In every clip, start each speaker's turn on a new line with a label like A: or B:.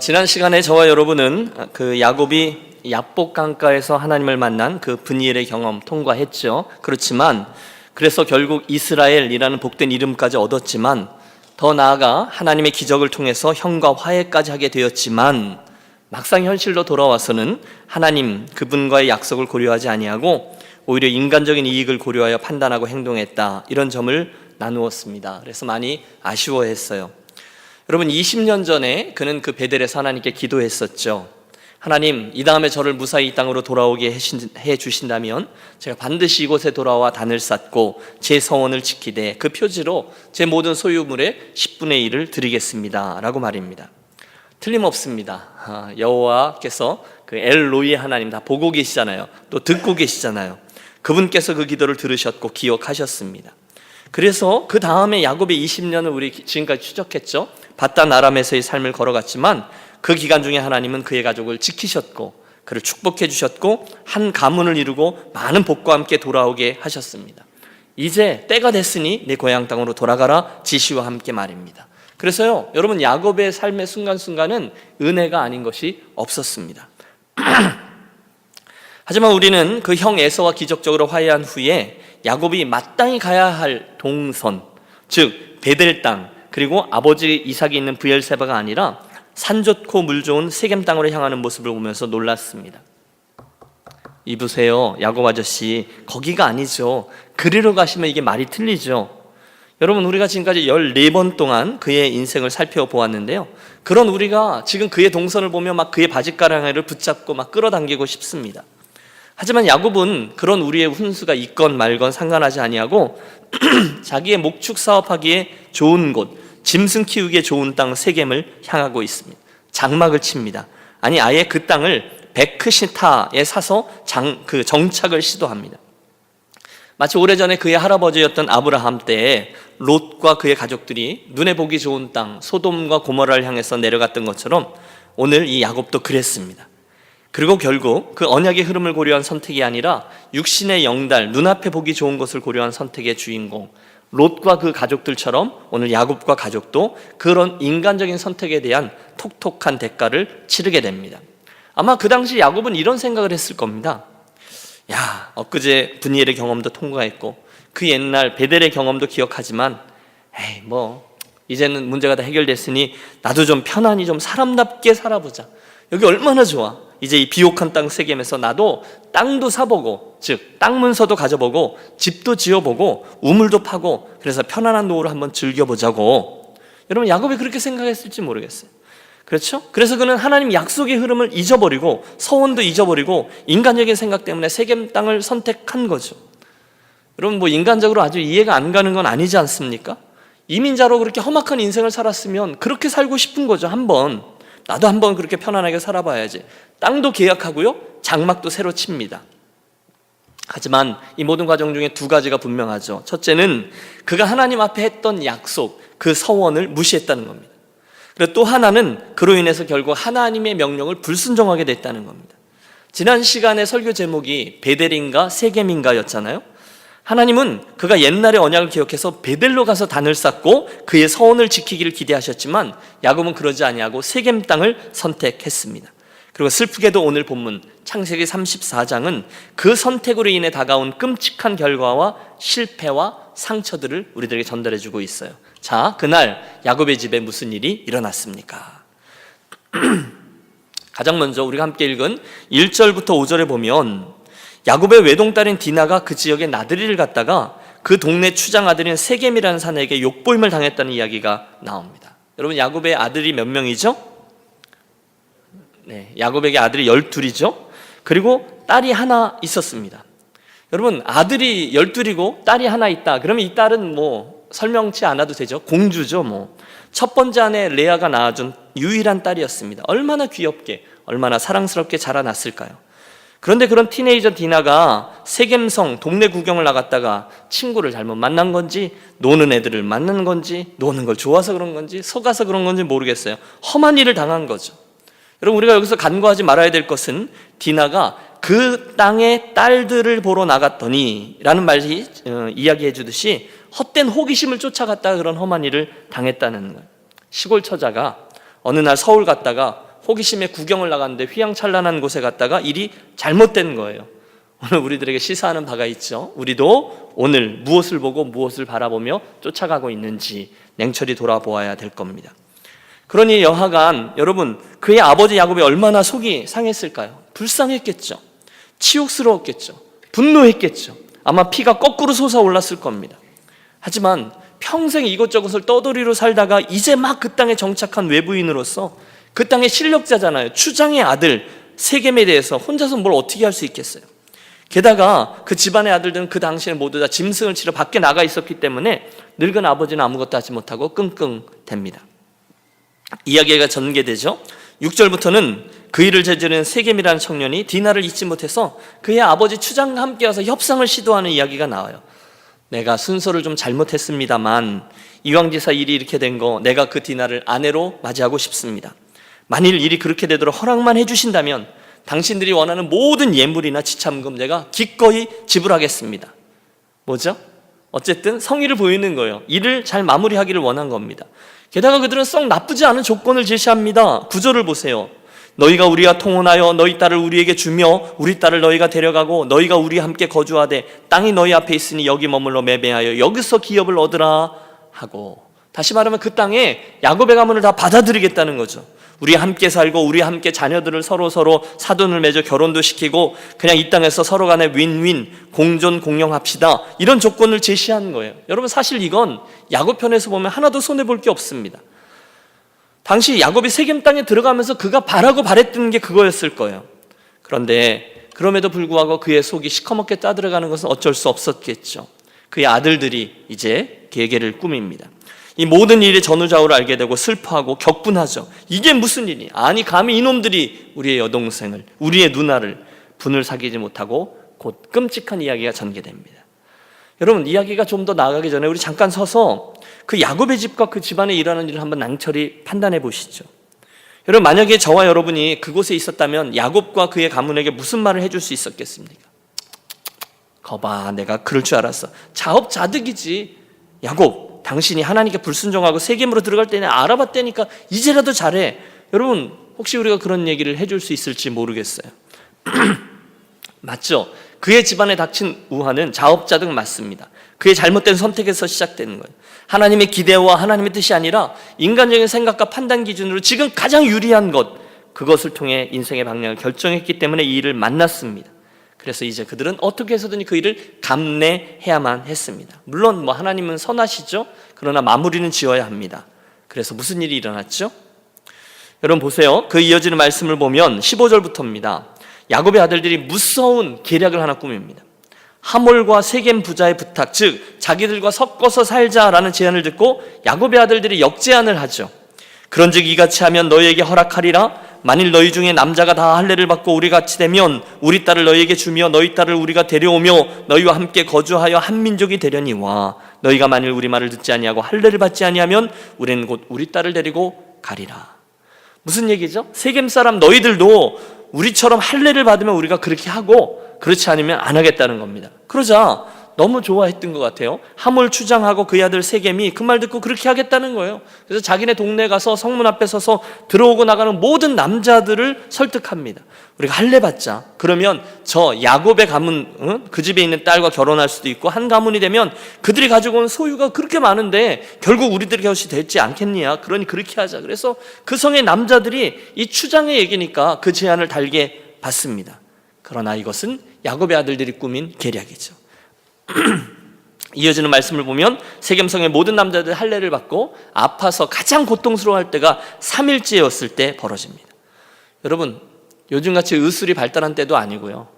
A: 지난 시간에 저와 여러분은 그 야곱이 야복 강가에서 하나님을 만난 그 브니엘의 경험 통과했죠. 그렇지만 그래서 결국 이스라엘이라는 복된 이름까지 얻었지만 더 나아가 하나님의 기적을 통해서 형과 화해까지 하게 되었지만 막상 현실로 돌아와서는 하나님 그분과의 약속을 고려하지 아니하고 오히려 인간적인 이익을 고려하여 판단하고 행동했다, 이런 점을 나누었습니다. 그래서 많이 아쉬워했어요. 여러분, 20년 전에 그는 그 베델에서 하나님께 기도했었죠. 하나님, 이 다음에 저를 무사히 이 땅으로 돌아오게 해 주신다면 제가 반드시 이곳에 돌아와 단을 쌓고 제 서원을 지키되 그 표지로 제 모든 소유물의 10분의 1을 드리겠습니다 라고 말입니다. 틀림없습니다. 여호와께서 그 엘로이 하나님 다 보고 계시잖아요. 또 듣고 계시잖아요. 그분께서 그 기도를 들으셨고 기억하셨습니다. 그래서 그 다음에 야곱의 20년을 우리 지금까지 추적했죠. 바단 아람에서의 삶을 걸어갔지만 그 기간 중에 하나님은 그의 가족을 지키셨고 그를 축복해 주셨고 한 가문을 이루고 많은 복과 함께 돌아오게 하셨습니다. 이제 때가 됐으니 내 고향 땅으로 돌아가라, 지시와 함께 말입니다. 그래서요, 여러분, 야곱의 삶의 순간순간은 은혜가 아닌 것이 없었습니다. 하지만 우리는 그 형 에서와 기적적으로 화해한 후에 야곱이 마땅히 가야 할 동선, 즉 베델 땅, 그리고 아버지 이삭이 있는 브엘세바가 아니라 산 좋고 물 좋은 세겜 땅으로 향하는 모습을 보면서 놀랐습니다. 이보세요, 야곱 아저씨, 거기가 아니죠. 그리로 가시면 이게 말이 틀리죠. 여러분, 우리가 지금까지 14번 동안 그의 인생을 살펴보았는데요, 그런 우리가 지금 그의 동선을 보며 막 그의 바짓가랑이를 붙잡고 막 끌어당기고 싶습니다. 하지만 야곱은 그런 우리의 훈수가 있건 말건 상관하지 아니하고 자기의 목축 사업하기에 좋은 곳, 짐승 키우기에 좋은 땅 세겜을 향하고 있습니다. 장막을 칩니다. 아니, 아예 그 땅을 베크시타에 사서 정착을 시도합니다. 마치 오래전에 그의 할아버지였던 아브라함 때에 롯과 그의 가족들이 눈에 보기 좋은 땅 소돔과 고모라를 향해서 내려갔던 것처럼 오늘 이 야곱도 그랬습니다. 그리고 결국 그 언약의 흐름을 고려한 선택이 아니라 육신의 영달, 눈앞에 보기 좋은 것을 고려한 선택의 주인공 롯과 그 가족들처럼 오늘 야곱과 가족도 그런 인간적인 선택에 대한 톡톡한 대가를 치르게 됩니다. 아마 그 당시 야곱은 이런 생각을 했을 겁니다. 야, 엊그제 브니엘의 경험도 통과했고 그 옛날 베델의 경험도 기억하지만 에이, 이제는 문제가 다 해결됐으니 나도 좀 편안히 좀 사람답게 살아보자. 여기 얼마나 좋아. 이제 이 비옥한 땅 세겜에서 나도 땅도 사보고, 즉 땅 문서도 가져보고 집도 지어보고 우물도 파고 그래서 편안한 노후를 한번 즐겨보자고. 여러분, 야곱이 그렇게 생각했을지 모르겠어요. 그렇죠? 그래서 그는 하나님 약속의 흐름을 잊어버리고 서원도 잊어버리고 인간적인 생각 때문에 세겜 땅을 선택한 거죠. 여러분, 인간적으로 아주 이해가 안 가는 건 아니지 않습니까? 이민자로 그렇게 험악한 인생을 살았으면 그렇게 살고 싶은 거죠. 나도 한번 그렇게 편안하게 살아봐야지. 땅도 계약하고요, 장막도 새로 칩니다. 하지만 이 모든 과정 중에 두 가지가 분명하죠. 첫째는 그가 하나님 앞에 했던 약속, 그 서원을 무시했다는 겁니다. 그리고 또 하나는 그로 인해서 결국 하나님의 명령을 불순종하게 됐다는 겁니다. 지난 시간의 설교 제목이 베델인가 세겜인가였잖아요. 하나님은 그가 옛날의 언약을 기억해서 베델로 가서 단을 쌓고 그의 서원을 지키기를 기대하셨지만 야곱은 그러지 아니하고 세겜 땅을 선택했습니다. 그리고 슬프게도 오늘 본문 창세기 34장은 그 선택으로 인해 다가온 끔찍한 결과와 실패와 상처들을 우리들에게 전달해주고 있어요. 자, 그날 야곱의 집에 무슨 일이 일어났습니까? 가장 먼저 우리가 함께 읽은 1절부터 5절에 보면 야곱의 외동딸인 디나가 그 지역에 나들이를 갔다가 그 동네 추장 아들인 세겜이라는 사내에게 욕보임을 당했다는 이야기가 나옵니다. 여러분, 야곱의 아들이 몇 명이죠? 네, 야곱에게 아들이 12이죠. 그리고 딸이 하나 있었습니다. 여러분, 아들이 12이고 딸이 하나 있다. 그러면 이 딸은 설명치 않아도 되죠. 공주죠. 첫 번째 아내 레아가 낳아준 유일한 딸이었습니다. 얼마나 귀엽게, 얼마나 사랑스럽게 자라났을까요? 그런데 그런 티네이저 디나가 세겜성 동네 구경을 나갔다가 친구를 잘못 만난 건지, 노는 애들을 만난 건지, 노는 걸 좋아서 그런 건지, 속아서 그런 건지 모르겠어요. 험한 일을 당한 거죠. 여러분, 우리가 여기서 간과하지 말아야 될 것은 디나가 그 땅의 딸들을 보러 나갔더니 라는 말이 이야기해 주듯이 헛된 호기심을 쫓아갔다가 그런 험한 일을 당했다는 거예요. 시골 처자가 어느 날 서울 갔다가 호기심에 구경을 나갔는데 휘황찬란한 곳에 갔다가 일이 잘못된 거예요. 오늘 우리들에게 시사하는 바가 있죠. 우리도 오늘 무엇을 보고 무엇을 바라보며 쫓아가고 있는지 냉철히 돌아보아야 될 겁니다. 그러니 여하간 여러분, 그의 아버지 야곱이 얼마나 속이 상했을까요? 불쌍했겠죠. 치욕스러웠겠죠. 분노했겠죠. 아마 피가 거꾸로 솟아올랐을 겁니다. 하지만 평생 이것저것을 떠돌이로 살다가 이제 막 그 땅에 정착한 외부인으로서 그 땅의 실력자잖아요. 추장의 아들 세겜에 대해서 혼자서 뭘 어떻게 할 수 있겠어요? 게다가 그 집안의 아들들은 그 당시에 모두 다 짐승을 치러 밖에 나가 있었기 때문에 늙은 아버지는 아무것도 하지 못하고 끙끙댑니다. 이야기가 전개되죠. 6절부터는 그 일을 저지른 세겜이라는 청년이 디나를 잊지 못해서 그의 아버지 추장과 함께 와서 협상을 시도하는 이야기가 나와요. 내가 순서를 좀 잘못했습니다만 이왕지사 일이 이렇게 된 거 내가 그 디나를 아내로 맞이하고 싶습니다. 만일 일이 그렇게 되도록 허락만 해주신다면 당신들이 원하는 모든 예물이나 지참금 내가 기꺼이 지불하겠습니다. 뭐죠? 어쨌든 성의를 보이는 거예요. 일을 잘 마무리하기를 원한 겁니다. 게다가 그들은 썩 나쁘지 않은 조건을 제시합니다. 9절을 보세요. 너희가 우리와 통혼하여 너희 딸을 우리에게 주며 우리 딸을 너희가 데려가고 너희가 우리와 함께 거주하되 땅이 너희 앞에 있으니 여기 머물러 매매하여 여기서 기업을 얻으라 하고, 다시 말하면 그 땅에 야곱의 가문을 다 받아들이겠다는 거죠. 우리 함께 살고 우리 함께 자녀들을 서로 사돈을 맺어 결혼도 시키고 그냥 이 땅에서 서로 간에 윈윈 공존 공영합시다, 이런 조건을 제시한 거예요. 여러분, 사실 이건 야곱 편에서 보면 하나도 손해볼 게 없습니다. 당시 야곱이 세겜 땅에 들어가면서 그가 바랬던 게 그거였을 거예요. 그런데 그럼에도 불구하고 그의 속이 시커멓게 따들어가는 것은 어쩔 수 없었겠죠. 그의 아들들이 이제 계계를 꾸밉니다. 이 모든 일의 전후좌우를 알게 되고 슬퍼하고 격분하죠. 이게 무슨 일이야? 아니 감히 이놈들이 우리의 여동생을, 우리의 누나를 분을 사귀지 못하고 곧 끔찍한 이야기가 전개됩니다. 여러분, 이야기가 좀 더 나아가기 전에 우리 잠깐 서서 그 야곱의 집과 그 집안에 일어나는 일을 한번 냉철히 판단해 보시죠. 여러분, 만약에 저와 여러분이 그곳에 있었다면 야곱과 그의 가문에게 무슨 말을 해줄 수 있었겠습니까? 거봐, 내가 그럴 줄 알았어. 자업자득이지. 야곱, 당신이 하나님께 불순종하고 세겜으로 들어갈 때는 알아봤다니까 이제라도 잘해. 여러분, 혹시 우리가 그런 얘기를 해줄 수 있을지 모르겠어요. 맞죠? 그의 집안에 닥친 우환은 자업자득 맞습니다. 그의 잘못된 선택에서 시작되는 거예요. 하나님의 기대와 하나님의 뜻이 아니라 인간적인 생각과 판단 기준으로 지금 가장 유리한 것, 그것을 통해 인생의 방향을 결정했기 때문에 이 일을 만났습니다. 그래서 이제 그들은 어떻게 해서든지 그 일을 감내해야만 했습니다. 물론 하나님은 선하시죠. 그러나 마무리는 지어야 합니다. 그래서 무슨 일이 일어났죠? 여러분 보세요. 그 이어지는 말씀을 보면 15절부터입니다. 야곱의 아들들이 무서운 계략을 하나 꾸밉니다. 하몰과 세겜 부자의 부탁, 즉 자기들과 섞어서 살자라는 제안을 듣고 야곱의 아들들이 역제안을 하죠. 그런즉 이같이 하면 너희에게 허락하리라. 만일 너희 중에 남자가 다 할례를 받고 우리 같이 되면 우리 딸을 너희에게 주며 너희 딸을 우리가 데려오며 너희와 함께 거주하여 한 민족이 되려니와 너희가 만일 우리 말을 듣지 아니하고 할례를 받지 아니하면 우리는 곧 우리 딸을 데리고 가리라. 무슨 얘기죠? 세겜 사람 너희들도 우리처럼 할례를 받으면 우리가 그렇게 하고 그렇지 않으면 안 하겠다는 겁니다. 그러자 너무 좋아했던 것 같아요. 하몰 추장하고 그의 아들 세겜이 그 말 듣고 그렇게 하겠다는 거예요. 그래서 자기네 동네 가서 성문 앞에 서서 들어오고 나가는 모든 남자들을 설득합니다. 우리가 할례 받자. 그러면 저 야곱의 가문, 그 집에 있는 딸과 결혼할 수도 있고 한 가문이 되면 그들이 가지고 온 소유가 그렇게 많은데 결국 우리들의 것이 되지 않겠냐. 그러니 그렇게 하자. 그래서 그 성의 남자들이 이 추장의 얘기니까 그 제안을 달게 받습니다. 그러나 이것은 야곱의 아들들이 꾸민 계략이죠. 이어지는 말씀을 보면 세겜성의 모든 남자들 할례를 받고 아파서 가장 고통스러워할 때가 3일째였을 때 벌어집니다. 여러분, 요즘같이 의술이 발달한 때도 아니고요,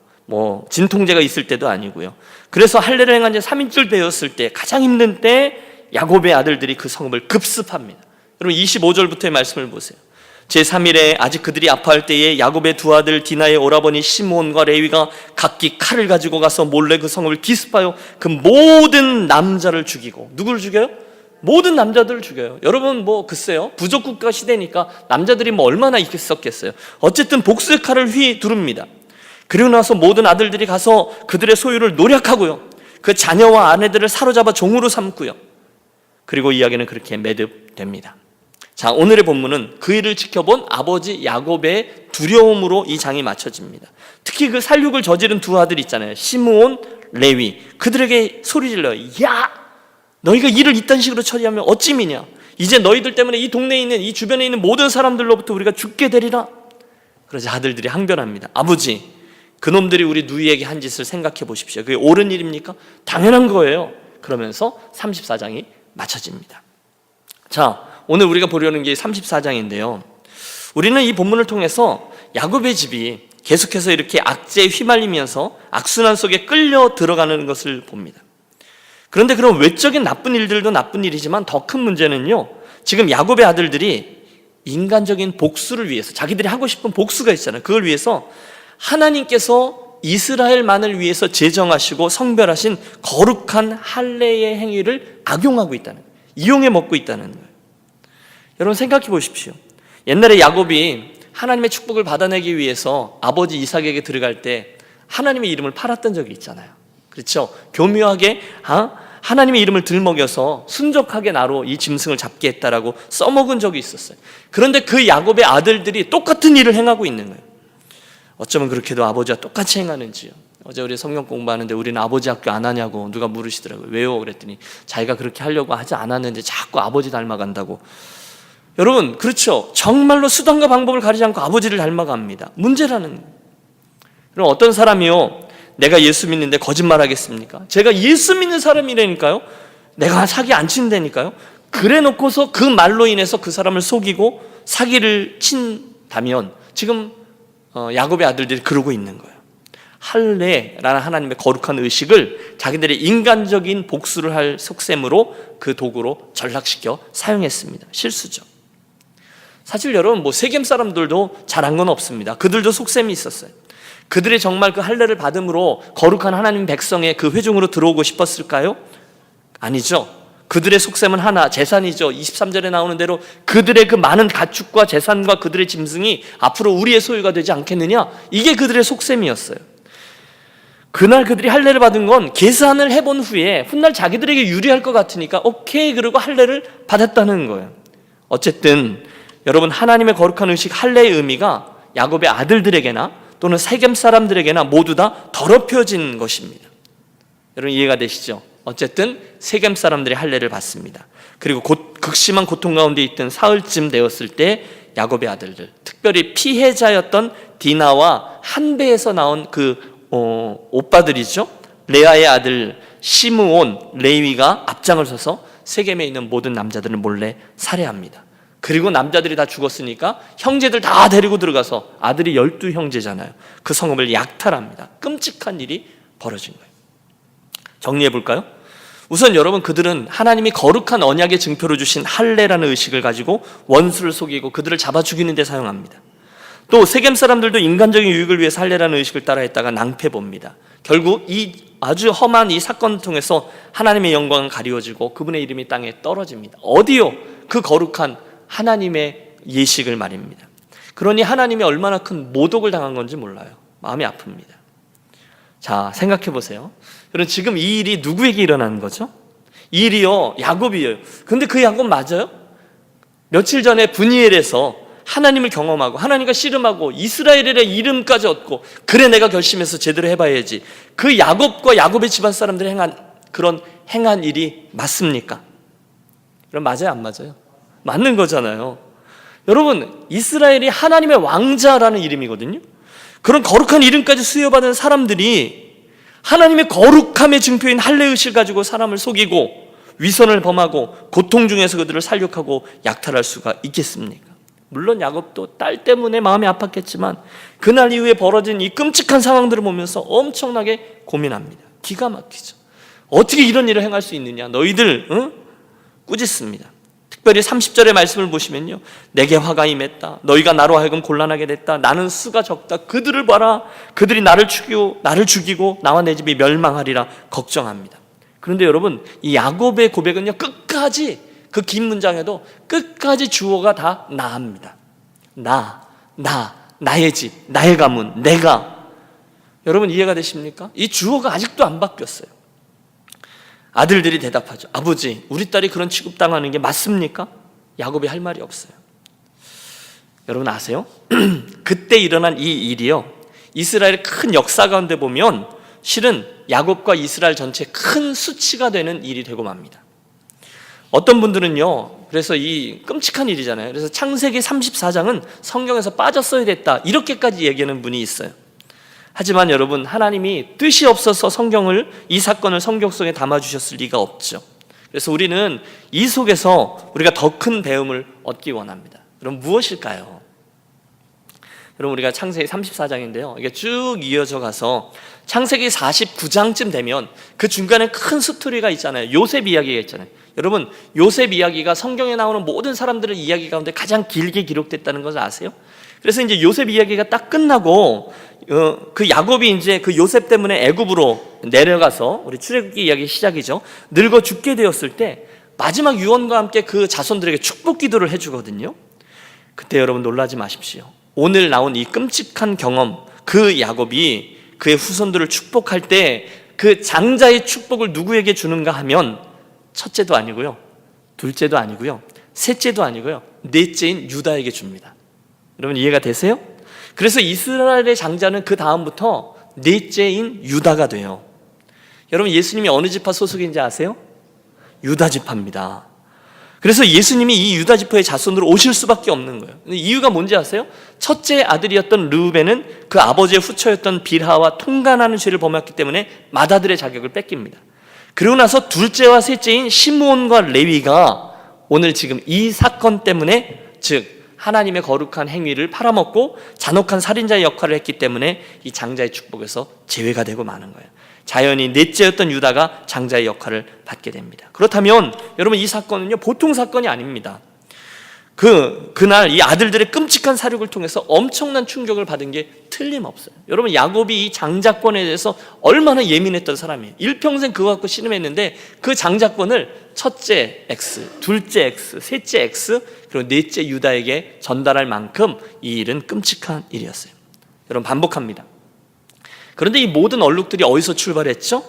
A: 진통제가 있을 때도 아니고요. 그래서 할례를 행한 지 3일째 되었을 때 가장 힘든 때 야곱의 아들들이 그 성읍을 급습합니다. 여러분 25절부터의 말씀을 보세요. 제3일에 아직 그들이 아파할 때에 야곱의 두 아들 디나의 오라버니 시므온과 레위가 각기 칼을 가지고 가서 몰래 그 성읍을 기습하여 그 모든 남자를 죽이고, 누구를 죽여요? 모든 남자들을 죽여요. 여러분 글쎄요, 부족국가 시대니까 남자들이 얼마나 있겠었겠어요. 어쨌든 복수의 칼을 휘두릅니다. 그리고 나서 모든 아들들이 가서 그들의 소유를 노략하고요, 그 자녀와 아내들을 사로잡아 종으로 삼고요. 그리고 이야기는 그렇게 매듭됩니다. 자, 오늘의 본문은 그 일을 지켜본 아버지 야곱의 두려움으로 이 장이 맞춰집니다. 특히 그 살육을 저지른 두 아들 있잖아요. 시므온, 레위. 그들에게 소리질러요. 야! 너희가 일을 이딴 식으로 처리하면 어찌미냐? 이제 너희들 때문에 이 동네에 있는, 이 주변에 있는 모든 사람들로부터 우리가 죽게 되리라. 그러자 아들들이 항변합니다. 아버지, 그놈들이 우리 누이에게 한 짓을 생각해 보십시오. 그게 옳은 일입니까? 당연한 거예요. 그러면서 34장이 맞춰집니다. 자, 오늘 우리가 보려는 게 34장인데요. 우리는 이 본문을 통해서 야곱의 집이 계속해서 이렇게 악재에 휘말리면서 악순환 속에 끌려 들어가는 것을 봅니다. 그런데 그런 외적인 나쁜 일들도 나쁜 일이지만 더 큰 문제는요, 지금 야곱의 아들들이 인간적인 복수를 위해서, 자기들이 하고 싶은 복수가 있잖아요. 그걸 위해서 하나님께서 이스라엘만을 위해서 제정하시고 성별하신 거룩한 할례의 행위를 악용하고 있다는 거예요. 이용해 먹고 있다는 거예요. 여러분 생각해 보십시오. 옛날에 야곱이 하나님의 축복을 받아내기 위해서 아버지 이삭에게 들어갈 때 하나님의 이름을 팔았던 적이 있잖아요. 그렇죠? 교묘하게 하나님의 이름을 들먹여서 순적하게 나로 이 짐승을 잡게 했다라고 써먹은 적이 있었어요. 그런데 그 야곱의 아들들이 똑같은 일을 행하고 있는 거예요. 어쩌면 그렇게도 아버지와 똑같이 행하는지요. 어제 우리 성경 공부하는데 우리는 아버지 학교 안 하냐고 누가 물으시더라고요. 왜요? 그랬더니 자기가 그렇게 하려고 하지 않았는데 자꾸 아버지 닮아간다고. 여러분, 그렇죠. 정말로 수단과 방법을 가리지 않고 아버지를 닮아갑니다. 문제라는 거예요. 그럼 어떤 사람이요, 내가 예수 믿는데 거짓말 하겠습니까? 제가 예수 믿는 사람이라니까요, 내가 사기 안 친다니까요. 그래 놓고서 그 말로 인해서 그 사람을 속이고 사기를 친다면 지금 야곱의 아들들이 그러고 있는 거예요. 할례라는 하나님의 거룩한 의식을 자기들의 인간적인 복수를 할 속셈으로 그 도구로 전락시켜 사용했습니다. 실수죠. 사실 여러분, 세겜 사람들도 잘한 건 없습니다. 그들도 속셈이 있었어요. 그들이 정말 그 할례를 받음으로 거룩한 하나님 백성의 그 회중으로 들어오고 싶었을까요? 아니죠. 그들의 속셈은 하나, 재산이죠. 23절에 나오는 대로 그들의 그 많은 가축과 재산과 그들의 짐승이 앞으로 우리의 소유가 되지 않겠느냐? 이게 그들의 속셈이었어요. 그날 그들이 할례를 받은 건 계산을 해본 후에 훗날 자기들에게 유리할 것 같으니까 오케이 그러고 할례를 받았다는 거예요. 어쨌든 여러분, 하나님의 거룩한 의식 할례의 의미가 야곱의 아들들에게나 또는 세겜 사람들에게나 모두 다 더럽혀진 것입니다. 여러분 이해가 되시죠? 어쨌든 세겜 사람들이 할례를 받습니다. 그리고 극심한 고통 가운데 있던 사흘쯤 되었을 때 야곱의 아들들, 특별히 피해자였던 디나와 한배에서 나온 그 오빠들이죠. 레아의 아들 시므온, 레위가 앞장을 서서 세겜에 있는 모든 남자들을 몰래 살해합니다. 그리고 남자들이 다 죽었으니까 형제들 다 데리고 들어가서, 아들이 12형제잖아요. 그 성읍을 약탈합니다. 끔찍한 일이 벌어진 거예요. 정리해 볼까요? 우선 여러분, 그들은 하나님이 거룩한 언약의 증표로 주신 할례라는 의식을 가지고 원수를 속이고 그들을 잡아 죽이는 데 사용합니다. 또 세겜 사람들도 인간적인 유익을 위해 할례라는 의식을 따라했다가 낭패봅니다. 결국 이 아주 험한 이 사건을 통해서 하나님의 영광은 가리워지고 그분의 이름이 땅에 떨어집니다. 어디요? 그 거룩한 하나님의 예식을 말입니다. 그러니 하나님이 얼마나 큰 모독을 당한 건지 몰라요. 마음이 아픕니다. 자, 생각해 보세요. 여러분, 지금 이 일이 누구에게 일어나는 거죠? 이 일이요, 야곱이에요. 근데 그 야곱 맞아요? 며칠 전에 브니엘에서 하나님을 경험하고 하나님과 씨름하고 이스라엘의 이름까지 얻고, 그래 내가 결심해서 제대로 해봐야지, 그 야곱과 야곱의 집안 사람들이 행한 일이 맞습니까? 그럼 맞아요, 안 맞아요? 맞는 거잖아요. 여러분, 이스라엘이 하나님의 왕자라는 이름이거든요. 그런 거룩한 이름까지 수여받은 사람들이 하나님의 거룩함의 증표인 할례의식을 가지고 사람을 속이고 위선을 범하고 고통 중에서 그들을 살육하고 약탈할 수가 있겠습니까? 물론 야곱도 딸 때문에 마음이 아팠겠지만 그날 이후에 벌어진 이 끔찍한 상황들을 보면서 엄청나게 고민합니다. 기가 막히죠. 어떻게 이런 일을 행할 수 있느냐, 너희들 꾸짖습니다. 특별히 30절의 말씀을 보시면요, 내게 화가 임했다, 너희가 나로 하여금 곤란하게 됐다, 나는 수가 적다, 그들을 봐라, 그들이 나를 죽이고 나와 내 집이 멸망하리라 걱정합니다. 그런데 여러분, 이 야곱의 고백은요, 끝까지 그 긴 문장에도 끝까지 주어가 다 나합니다. 나의 집, 나의 가문, 내가. 여러분 이해가 되십니까? 이 주어가 아직도 안 바뀌었어요. 아들들이 대답하죠. 아버지, 우리 딸이 그런 취급당하는 게 맞습니까? 야곱이 할 말이 없어요. 여러분 아세요? 그때 일어난 이 일이요, 이스라엘의 큰 역사 가운데 보면 실은 야곱과 이스라엘 전체의 큰 수치가 되는 일이 되고 맙니다. 어떤 분들은요, 그래서 이 끔찍한 일이잖아요. 그래서 창세기 34장은 성경에서 빠졌어야 됐다, 이렇게까지 얘기하는 분이 있어요. 하지만 여러분, 하나님이 뜻이 없어서 이 사건을 성경 속에 담아주셨을 리가 없죠. 그래서 우리는 이 속에서 우리가 더 큰 배움을 얻기 원합니다. 그럼 무엇일까요? 여러분, 우리가 창세기 34장인데요 이게 쭉 이어져 가서 창세기 49장쯤 되면 그 중간에 큰 스토리가 있잖아요. 요셉 이야기가 있잖아요. 여러분, 요셉 이야기가 성경에 나오는 모든 사람들의 이야기 가운데 가장 길게 기록됐다는 것을 아세요? 그래서 이제 요셉 이야기가 딱 끝나고 그 야곱이 이제 그 요셉 때문에 애굽으로 내려가서, 우리 출애굽기 이야기 시작이죠, 늙어 죽게 되었을 때 마지막 유언과 함께 그 자손들에게 축복 기도를 해주거든요. 그때 여러분 놀라지 마십시오. 오늘 나온 이 끔찍한 경험, 그 야곱이 그의 후손들을 축복할 때 그 장자의 축복을 누구에게 주는가 하면 첫째도 아니고요, 둘째도 아니고요, 셋째도 아니고요, 넷째인 유다에게 줍니다. 여러분 이해가 되세요? 그래서 이스라엘의 장자는 그 다음부터 넷째인 유다가 돼요. 여러분, 예수님이 어느 지파 소속인지 아세요? 유다 지파입니다. 그래서 예수님이 이 유다 지파의 자손으로 오실 수밖에 없는 거예요. 근데 이유가 뭔지 아세요? 첫째 아들이었던 르우벤은 그 아버지의 후처였던 빌하와 통간하는 죄를 범했기 때문에 맏아들의 자격을 뺏깁니다. 그리고 나서 둘째와 셋째인 시므온과 레위가 오늘 지금 이 사건 때문에, 즉 하나님의 거룩한 행위를 팔아먹고 잔혹한 살인자의 역할을 했기 때문에 이 장자의 축복에서 제외가 되고 마는 거예요. 자연히 넷째였던 유다가 장자의 역할을 받게 됩니다. 그렇다면 여러분, 이 사건은요 보통 사건이 아닙니다. 그날 이 아들들의 끔찍한 사륙을 통해서 엄청난 충격을 받은 게 틀림없어요. 여러분, 야곱이 이 장자권에 대해서 얼마나 예민했던 사람이에요. 일평생 그거 갖고 씨름했는데 그 장자권을 첫째 X, 둘째 X, 셋째 X, 그리고 넷째 유다에게 전달할 만큼 이 일은 끔찍한 일이었어요. 여러분, 반복합니다. 그런데 이 모든 얼룩들이 어디서 출발했죠?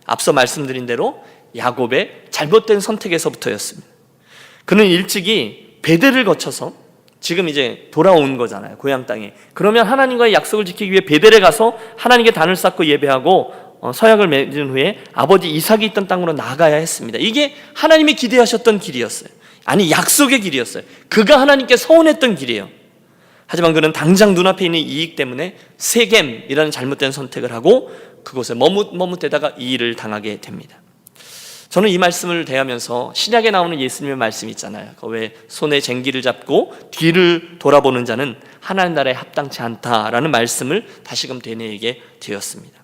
A: 앞서 말씀드린 대로 야곱의 잘못된 선택에서부터였습니다. 그는 일찍이 베델을 거쳐서 지금 이제 돌아온 거잖아요, 고향 땅에. 그러면 하나님과의 약속을 지키기 위해 베델에 가서 하나님께 단을 쌓고 예배하고 서약을 맺은 후에 아버지 이삭이 있던 땅으로 나가야 했습니다. 이게 하나님이 기대하셨던 길이었어요. 아니, 약속의 길이었어요. 그가 하나님께 서원했던 길이에요. 하지만 그는 당장 눈앞에 있는 이익 때문에 세겜이라는 잘못된 선택을 하고 그곳에 머뭇대다가 이 일을 당하게 됩니다. 저는 이 말씀을 대하면서 신약에 나오는 예수님의 말씀 있잖아요. 왜 손에 쟁기를 잡고 뒤를 돌아보는 자는 하나님 나라에 합당치 않다라는 말씀을 다시금 되뇌이게 되었습니다.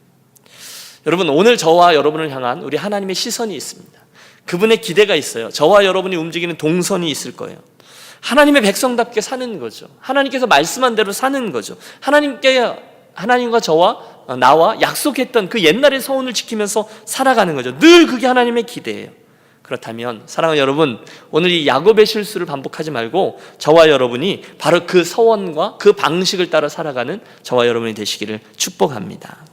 A: 여러분, 오늘 저와 여러분을 향한 우리 하나님의 시선이 있습니다. 그분의 기대가 있어요. 저와 여러분이 움직이는 동선이 있을 거예요. 하나님의 백성답게 사는 거죠. 하나님께서 말씀한 대로 사는 거죠. 하나님과 저와 나와 약속했던 그 옛날의 서원을 지키면서 살아가는 거죠. 늘 그게 하나님의 기대예요. 그렇다면 사랑하는 여러분, 오늘 이 야곱의 실수를 반복하지 말고 저와 여러분이 바로 그 서원과 그 방식을 따라 살아가는 저와 여러분이 되시기를 축복합니다.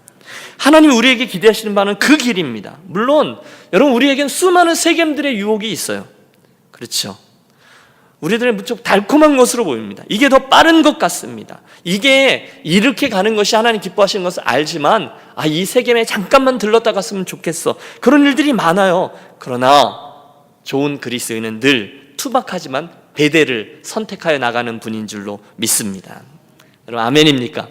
A: 하나님이 우리에게 기대하시는 바는 그 길입니다. 물론 여러분, 우리에겐 수많은 세겜들의 유혹이 있어요. 그렇죠? 우리들의 무척 달콤한 것으로 보입니다. 이게 더 빠른 것 같습니다. 이게 이렇게 가는 것이 하나님 기뻐하시는 것을 알지만, 이 세겜에 잠깐만 들렀다 갔으면 좋겠어. 그런 일들이 많아요. 그러나 좋은 그리스도인은 늘 투박하지만 베델을 선택하여 나가는 분인 줄로 믿습니다. 여러분, 아멘입니까?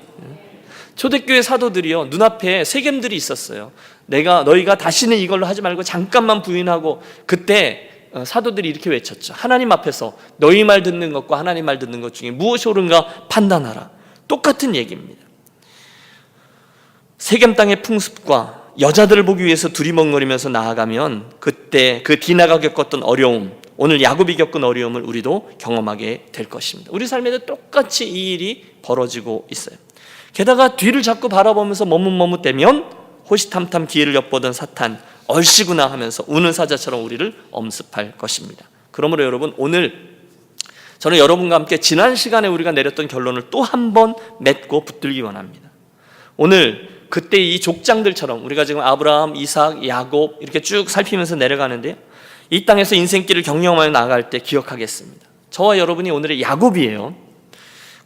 A: 초대교회 사도들이요, 눈앞에 세겜들이 있었어요. 너희가 다시는 이걸로 하지 말고 잠깐만 부인하고, 그때 사도들이 이렇게 외쳤죠. 하나님 앞에서 너희 말 듣는 것과 하나님 말 듣는 것 중에 무엇이 옳은가 판단하라. 똑같은 얘기입니다. 세겜 땅의 풍습과 여자들을 보기 위해서 두리멍거리면서 나아가면 그때 그 디나가 겪었던 어려움, 오늘 야곱이 겪은 어려움을 우리도 경험하게 될 것입니다. 우리 삶에도 똑같이 이 일이 벌어지고 있어요. 게다가 뒤를 자꾸 바라보면서 머뭇머뭇대면 호시탐탐 기회를 엿보던 사탄, 얼씨구나 하면서 우는 사자처럼 우리를 엄습할 것입니다. 그러므로 여러분, 오늘 저는 여러분과 함께 지난 시간에 우리가 내렸던 결론을 또 한 번 맺고 붙들기 원합니다. 오늘 그때 이 족장들처럼 우리가 지금 아브라함, 이삭, 야곱 이렇게 쭉 살피면서 내려가는데요, 이 땅에서 인생길을 경영하며 나아갈 때 기억하겠습니다. 저와 여러분이 오늘의 야곱이에요.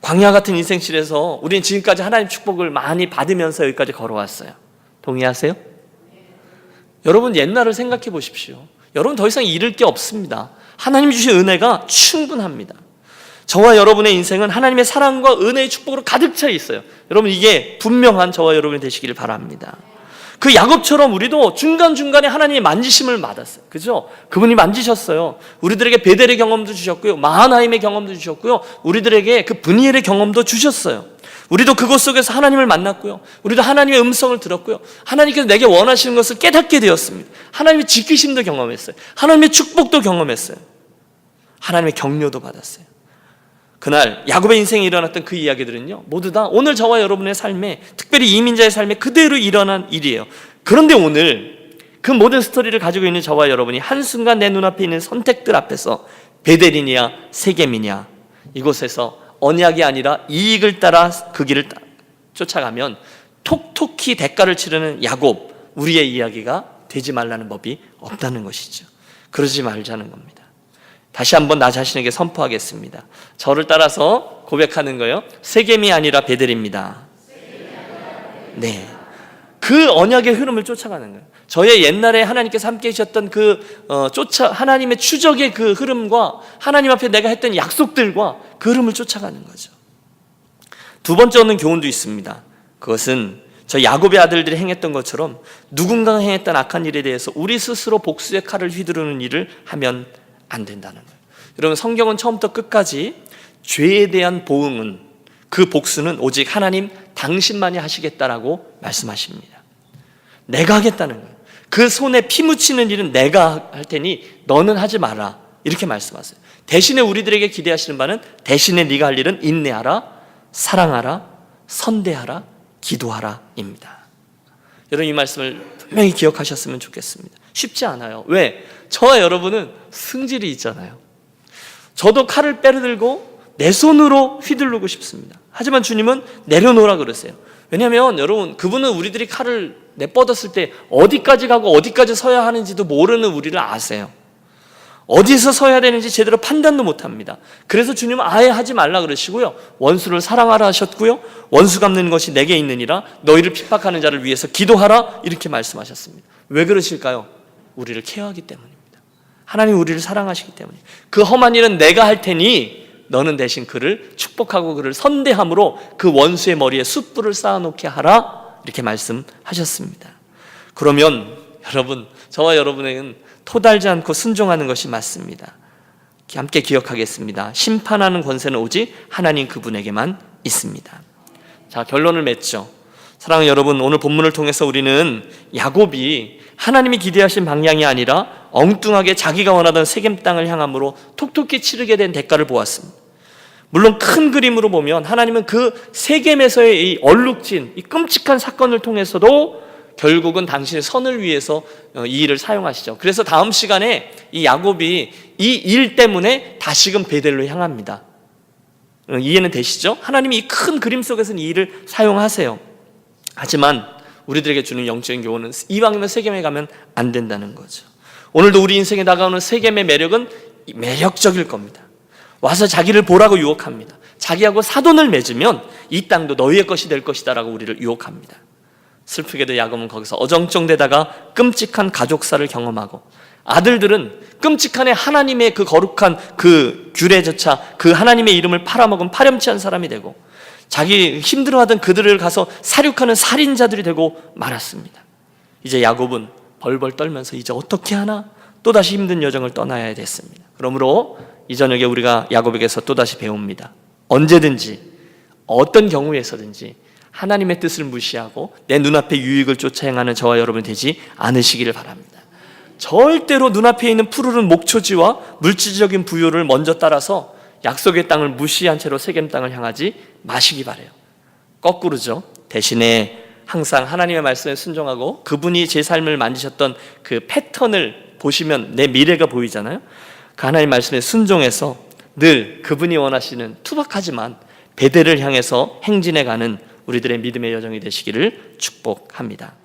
A: 광야 같은 인생실에서 우리는 지금까지 하나님 축복을 많이 받으면서 여기까지 걸어왔어요. 동의하세요? 여러분 옛날을 생각해 보십시오. 여러분 더 이상 잃을 게 없습니다. 하나님 주신 은혜가 충분합니다. 저와 여러분의 인생은 하나님의 사랑과 은혜의 축복으로 가득 차 있어요. 여러분 이게 분명한 저와 여러분이 되시기를 바랍니다. 그 야곱처럼 우리도 중간중간에 하나님의 만지심을 받았어요. 그죠? 그분이 만지셨어요. 우리들에게 베델의 경험도 주셨고요, 마하나임의 경험도 주셨고요, 우리들에게 그 브니엘의 경험도 주셨어요. 우리도 그곳 속에서 하나님을 만났고요, 우리도 하나님의 음성을 들었고요, 하나님께서 내게 원하시는 것을 깨닫게 되었습니다. 하나님의 지키심도 경험했어요. 하나님의 축복도 경험했어요. 하나님의 격려도 받았어요. 그날 야곱의 인생에 일어났던 그 이야기들은요, 모두 다 오늘 저와 여러분의 삶에, 특별히 이민자의 삶에 그대로 일어난 일이에요. 그런데 오늘 그 모든 스토리를 가지고 있는 저와 여러분이 한순간 내 눈앞에 있는 선택들 앞에서 베델이냐 세겜이냐, 이곳에서 언약이 아니라 이익을 따라 그 길을 쫓아가면 톡톡히 대가를 치르는 야곱, 우리의 이야기가 되지 말라는 법이 없다는 것이죠. 그러지 말자는 겁니다. 다시 한번 나 자신에게 선포하겠습니다. 저를 따라서 고백하는 거예요. 세겜이 아니라 베델입니다. 네, 그 언약의 흐름을 쫓아가는 거예요. 저의 옛날에 하나님께서 함께 해주셨던 하나님의 추적의 그 흐름과 하나님 앞에 내가 했던 약속들과 그 흐름을 쫓아가는 거죠. 두 번째 얻는 교훈도 있습니다. 그것은 저 야곱의 아들들이 행했던 것처럼 누군가가 행했던 악한 일에 대해서 우리 스스로 복수의 칼을 휘두르는 일을 하면 안 된다는 거예요. 여러분 성경은 처음부터 끝까지 죄에 대한 보응은, 그 복수는 오직 하나님 당신만이 하시겠다라고 말씀하십니다. 내가 하겠다는 거예요. 그 손에 피 묻히는 일은 내가 할 테니 너는 하지 마라, 이렇게 말씀하세요. 대신에 우리들에게 기대하시는 바는 대신에 네가 할 일은 인내하라, 사랑하라, 선대하라, 기도하라 입니다. 여러분 이 말씀을 분명히 기억하셨으면 좋겠습니다. 쉽지 않아요. 왜? 저와 여러분은 승질이 있잖아요. 저도 칼을 빼들고 내 손으로 휘두르고 싶습니다. 하지만 주님은 내려놓으라 그러세요. 왜냐하면 여러분 그분은 우리들이 칼을 내뻗었을 때 어디까지 가고 어디까지 서야 하는지도 모르는 우리를 아세요. 어디서 서야 되는지 제대로 판단도 못합니다. 그래서 주님은 아예 하지 말라 그러시고요, 원수를 사랑하라 하셨고요, 원수 갚는 것이 내게 있느니라, 너희를 핍박하는 자를 위해서 기도하라, 이렇게 말씀하셨습니다. 왜 그러실까요? 우리를 케어하기 때문입니다. 하나님 우리를 사랑하시기 때문에. 그 험한 일은 내가 할 테니 너는 대신 그를 축복하고 그를 선대함으로 그 원수의 머리에 숯불을 쌓아놓게 하라, 이렇게 말씀하셨습니다. 그러면 여러분, 저와 여러분에게는 토달지 않고 순종하는 것이 맞습니다. 함께 기억하겠습니다. 심판하는 권세는 오직 하나님 그분에게만 있습니다. 자, 결론을 맺죠. 사랑하는 여러분, 오늘 본문을 통해서 우리는 야곱이 하나님이 기대하신 방향이 아니라 엉뚱하게 자기가 원하던 세겜 땅을 향함으로 톡톡히 치르게 된 대가를 보았습니다. 물론 큰 그림으로 보면 하나님은 그 세겜에서의 이 얼룩진, 이 끔찍한 사건을 통해서도 결국은 당신의 선을 위해서 이 일을 사용하시죠. 그래서 다음 시간에 이 야곱이 이 일 때문에 다시금 베델로 향합니다. 이해는 되시죠? 하나님이 이 큰 그림 속에서는 이 일을 사용하세요. 하지만 우리들에게 주는 영적인 교훈은 이왕이면 세겜에 가면 안 된다는 거죠. 오늘도 우리 인생에 다가오는 세겜의 매력은 매력적일 겁니다. 와서 자기를 보라고 유혹합니다. 자기하고 사돈을 맺으면 이 땅도 너희의 것이 될 것이다 라고 우리를 유혹합니다. 슬프게도 야곱은 거기서 어정쩡대다가 끔찍한 가족사를 경험하고, 아들들은 끔찍한 하나님의 그 거룩한 그 규례조차 그 하나님의 이름을 팔아먹은 파렴치한 사람이 되고, 자기 힘들어하던 그들을 가서 살육하는 살인자들이 되고 말았습니다. 이제 야곱은 벌벌 떨면서 이제 어떻게 하나 또다시 힘든 여정을 떠나야 됐습니다. 그러므로 이 저녁에 우리가 야곱에게서 또다시 배웁니다. 언제든지 어떤 경우에서든지 하나님의 뜻을 무시하고 내 눈앞의 유익을 쫓아 행하는 저와 여러분이 되지 않으시기를 바랍니다. 절대로 눈앞에 있는 푸르른 목초지와 물질적인 부요를 먼저 따라서 약속의 땅을 무시한 채로 세겜 땅을 향하지 마시기 바라요. 거꾸로죠. 대신에 항상 하나님의 말씀에 순종하고 그분이 제 삶을 만지셨던 그 패턴을 보시면 내 미래가 보이잖아요. 그 하나님의 말씀에 순종해서 늘 그분이 원하시는 투박하지만 베델을 향해서 행진해가는 우리들의 믿음의 여정이 되시기를 축복합니다.